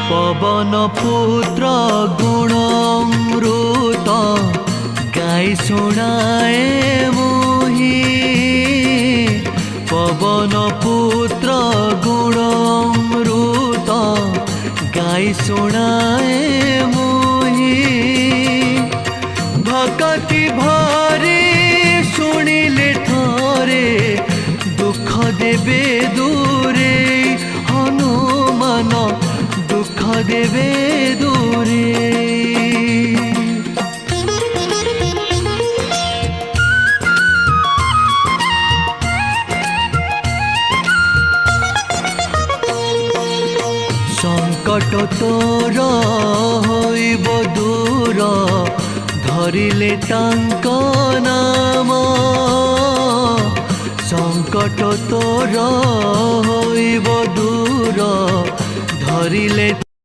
पवन पुत्र गुणमृत गाई शुणाए मोहि पवन पुत्र गुणमृत गाई शुणाए मोहि भक्ति भरे शुणिले थरे दुख देवे दूरे हनुमान दुख देवे दूरे संकट तोर होइब दूर धरिले तांक नाम संकट तोर होइब दूर धरिले